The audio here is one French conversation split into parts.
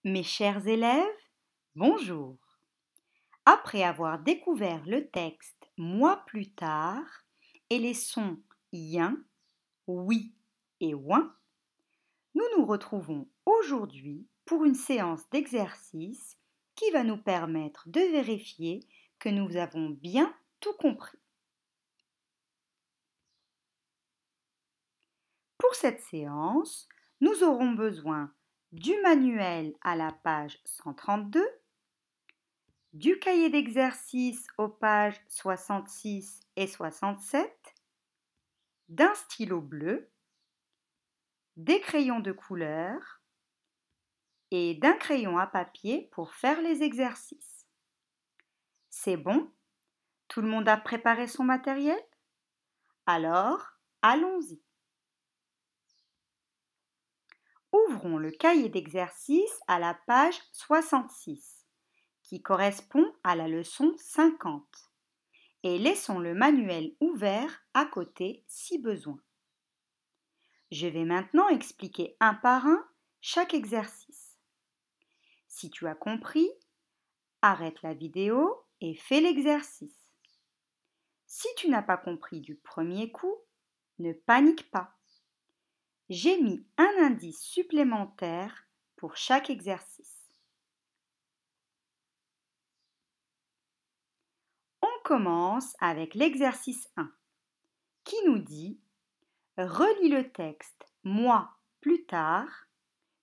Mes chers élèves, bonjour. Après avoir découvert le texte moi plus tard et les sons yin, oui et ouin, nous nous retrouvons aujourd'hui pour une séance d'exercice qui va nous permettre de vérifier que nous avons bien tout compris. Pour cette séance, nous aurons besoin du manuel à la page 132, du cahier d'exercice aux pages 66 et 67, d'un stylo bleu, des crayons de couleur et d'un crayon à papier pour faire les exercices. C'est bon? Tout le monde a préparé son matériel? Alors, allons-y. Ouvrons le cahier d'exercice à la page 66, qui correspond à la leçon 50, et laissons le manuel ouvert à côté si besoin. Je vais maintenant expliquer un par un chaque exercice. Si tu as compris, arrête la vidéo et fais l'exercice. Si tu n'as pas compris du premier coup, ne panique pas. J'ai mis un indice supplémentaire pour chaque exercice. On commence avec l'exercice 1 qui nous dit « Relis le texte « moi » plus tard »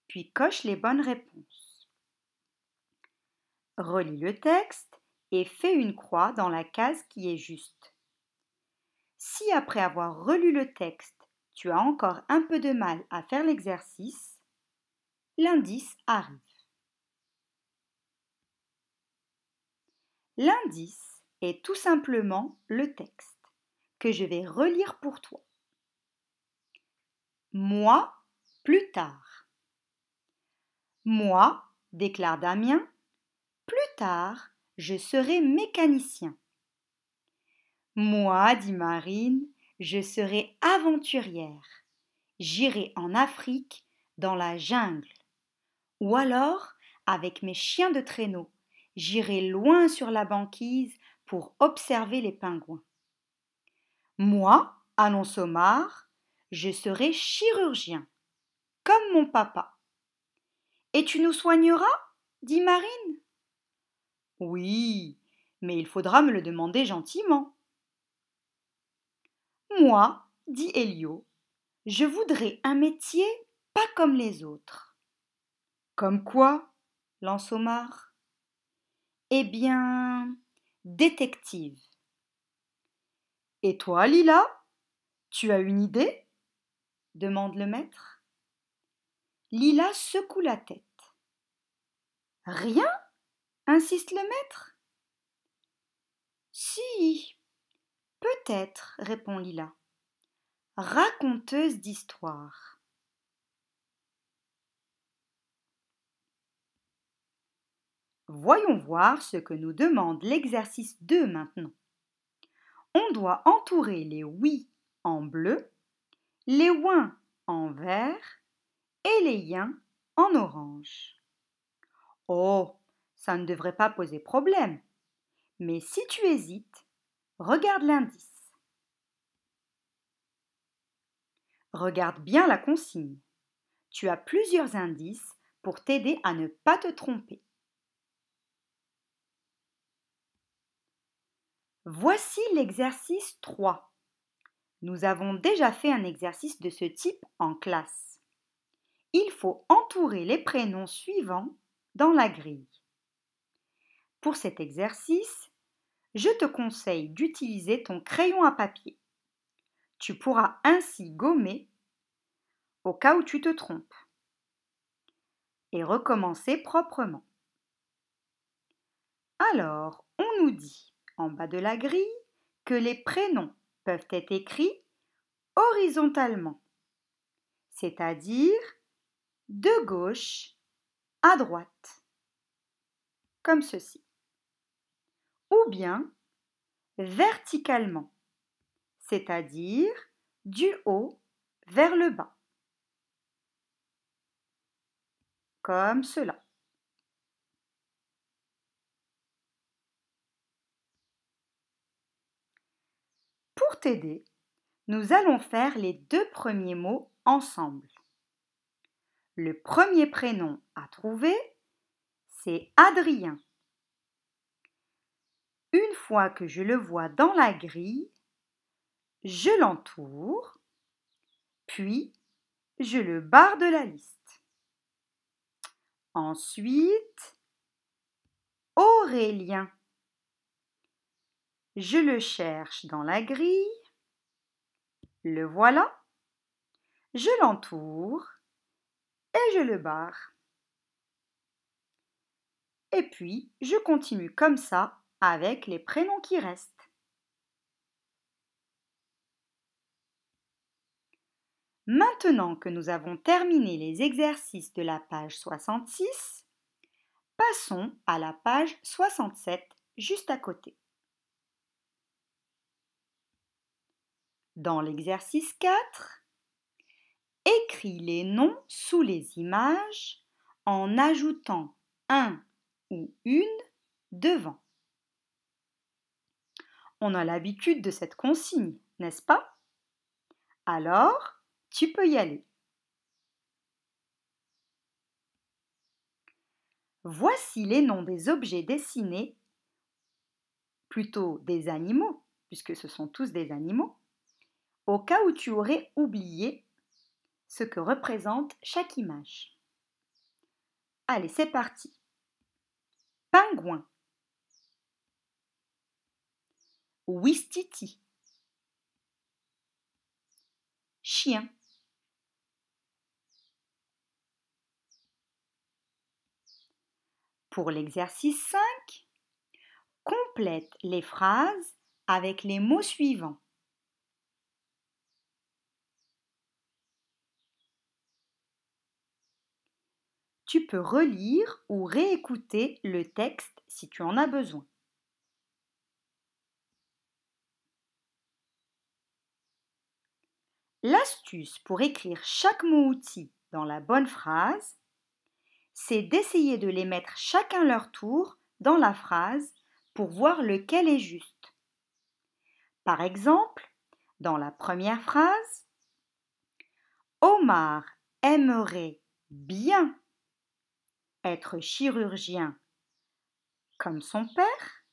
puis coche les bonnes réponses. Relis le texte et fais une croix dans la case qui est juste. Si après avoir relu le texte, tu as encore un peu de mal à faire l'exercice, l'indice arrive. L'indice est tout simplement le texte que je vais relire pour toi. Moi, plus tard. Moi, déclare Damien, plus tard, je serai mécanicien. Moi, dit Marine, je serai aventurière. J'irai en Afrique, dans la jungle. Ou alors, avec mes chiens de traîneau, j'irai loin sur la banquise pour observer les pingouins. Moi, annonce Omar, je serai chirurgien, comme mon papa. Et tu nous soigneras? Dit Marine. Oui, mais il faudra me le demander gentiment. Moi, dit Elio, je voudrais un métier pas comme les autres. Comme quoi? Lance Omar. Eh bien, détective. Et toi, Lila, tu as une idée? Demande le maître. Lila secoue la tête. Rien? Insiste le maître. Si, peut-être, répond Lila. Raconteuse d'histoire. Voyons voir ce que nous demande l'exercice 2 maintenant. On doit entourer les oui en bleu, les ouins en vert et les yins en orange. Oh, ça ne devrait pas poser problème. Mais si tu hésites, regarde l'indice. Regarde bien la consigne. Tu as plusieurs indices pour t'aider à ne pas te tromper. Voici l'exercice 3. Nous avons déjà fait un exercice de ce type en classe. Il faut entourer les prénoms suivants dans la grille. Pour cet exercice, je te conseille d'utiliser ton crayon à papier. Tu pourras ainsi gommer au cas où tu te trompes et recommencer proprement. Alors, on nous dit en bas de la grille que les prénoms peuvent être écrits horizontalement, c'est-à-dire de gauche à droite, comme ceci, ou bien verticalement, c'est-à-dire du haut vers le bas, comme cela. Pour t'aider, nous allons faire les 2 premiers mots ensemble. Le premier prénom à trouver, c'est Adrien. Une fois que je le vois dans la grille, je l'entoure, puis je le barre de la liste. Ensuite, Aurélien. Je le cherche dans la grille, le voilà, je l'entoure et je le barre. Et puis, je continue comme ça avec les prénoms qui restent. Maintenant que nous avons terminé les exercices de la page 66, passons à la page 67 juste à côté. Dans l'exercice 4, écris les noms sous les images en ajoutant un ou une devant. On a l'habitude de cette consigne, n'est-ce pas? Alors, tu peux y aller. Voici les noms des objets dessinés, plutôt des animaux, puisque ce sont tous des animaux, au cas où tu aurais oublié ce que représente chaque image. Allez, c'est parti. Pingouin. Ouistiti. Chien. Pour l'exercice 5, complète les phrases avec les mots suivants. Tu peux relire ou réécouter le texte si tu en as besoin. L'astuce pour écrire chaque mot-outil dans la bonne phrase, c'est d'essayer de les mettre chacun leur tour dans la phrase pour voir lequel est juste. Par exemple, dans la première phrase, Omar aimerait bien être chirurgien comme son père,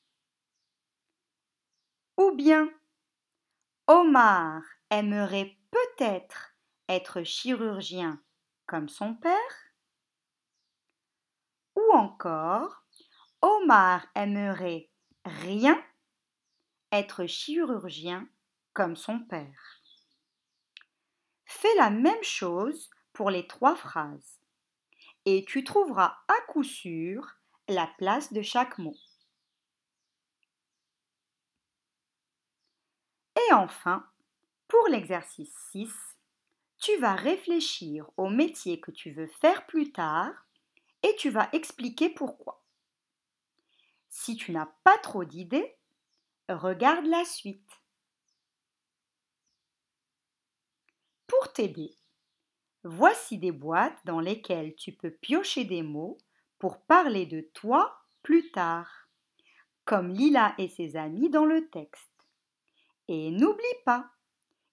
ou bien Omar aimerait peut-être être chirurgien comme son père, ou encore Omar aimerait rien être chirurgien comme son père. Fais la même chose pour les 3 phrases et tu trouveras à coup sûr la place de chaque mot. Et enfin, pour l'exercice 6, tu vas réfléchir au métier que tu veux faire plus tard et tu vas expliquer pourquoi. Si tu n'as pas trop d'idées, regarde la suite. Pour t'aider, voici des boîtes dans lesquelles tu peux piocher des mots pour parler de toi plus tard, comme Lila et ses amis dans le texte. Et n'oublie pas,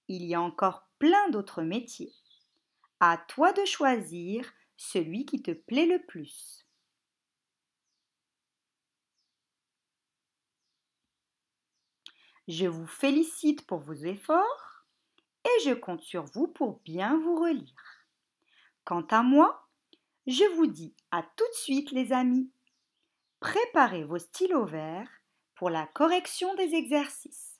il y a encore plein d'autres métiers. À toi de choisir celui qui te plaît le plus. Je vous félicite pour vos efforts et je compte sur vous pour bien vous relire. Quant à moi, je vous dis à tout de suite les amis. Préparez vos stylos verts pour la correction des exercices.